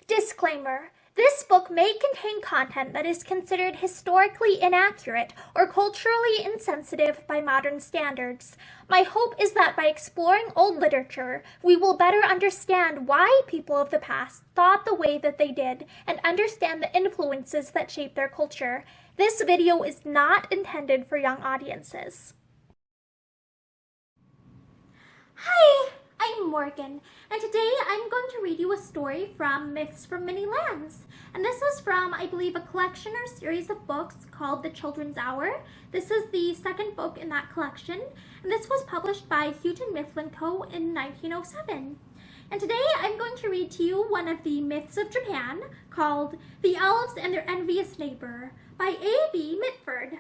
Disclaimer. This book may contain content that is considered historically inaccurate or culturally insensitive by modern standards. My hope is that by exploring old literature, we will better understand why people of the past thought the way that they did and understand the influences that shape their culture. This video is not intended for young audiences. Hi! I'm Morgan, and today I'm going to read you a story from Myths from Many Lands. And this is from, I believe, a collection or series of books called The Children's Hour. This is the second book in that collection, and this was published by Houghton Mifflin Co. in 1907. And today I'm going to read to you one of the myths of Japan called The Elves and Their Envious Neighbor by A.B. Mitford.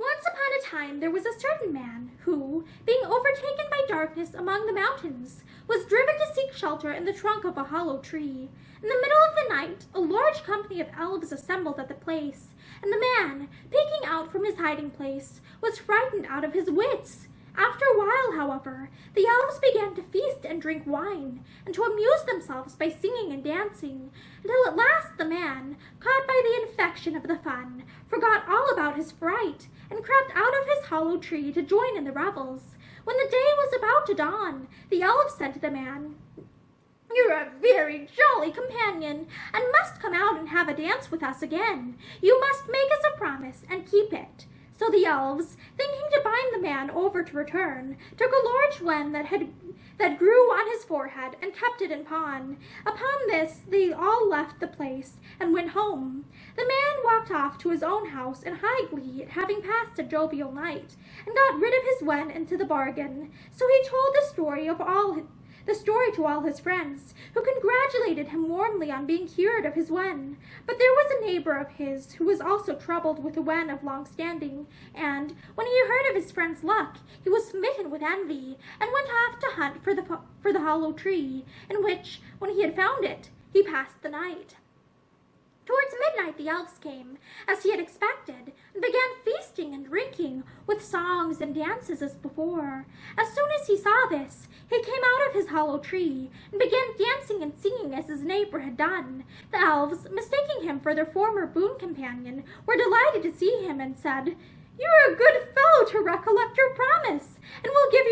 Once upon a time there was a certain man who, being overtaken by darkness among the mountains, was driven to seek shelter in the trunk of a hollow tree. In the middle of the night, a large company of elves assembled at the place, and the man, peeking out from his hiding place, was frightened out of his wits. After a while, however, the elves began to feast and drink wine, and to amuse themselves by singing and dancing, until at last the man, caught by the infection of the fun, forgot all about his fright, and crept out of his hollow tree to join in the revels. When the day was about to dawn, the elves said to the man, "You're a very jolly companion, and must come out and have a dance with us again. You must make us a promise and keep it." So the elves, thinking to bind the man over to return, took a large wen that grew on his forehead and kept it in pawn. Upon this they all left the place and went home. The man walked off to his own house in high glee at having passed a jovial night, and got rid of his wen into the bargain. So he told the story to all his friends, who congratulated him warmly on being cured of his wen. But there was a neighbor of his who was also troubled with a wen of long standing, and, when he heard of his friend's luck, he was smitten with envy, and went off to hunt for the hollow tree, in which, when he had found it, he passed the night. Towards midnight the elves came, as he had expected, and began feasting and drinking, with songs and dances as before. As soon as he saw this, he came out of his hollow tree, and began dancing and singing as his neighbor had done. The elves, mistaking him for their former boon companion, were delighted to see him, and said, "You're a good fellow to recollect your promise, and we'll give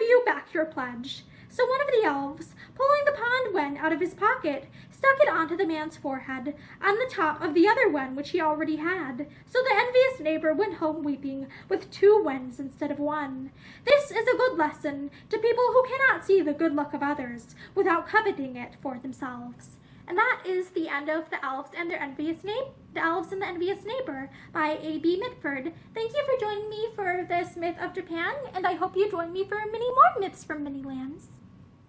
you back your pledge." So one of the elves, pulling the pond wen out of his pocket, stuck it onto the man's forehead, on the top of the other wen which he already had. So the envious neighbor went home weeping, with 2 wens instead of 1. This is a good lesson to people who cannot see the good luck of others, without coveting it for themselves. And that is the end of The Elves and the Envious Neighbor by A.B. Mitford. Thank you for joining me for this myth of Japan, and I hope you join me for many more myths from many lands.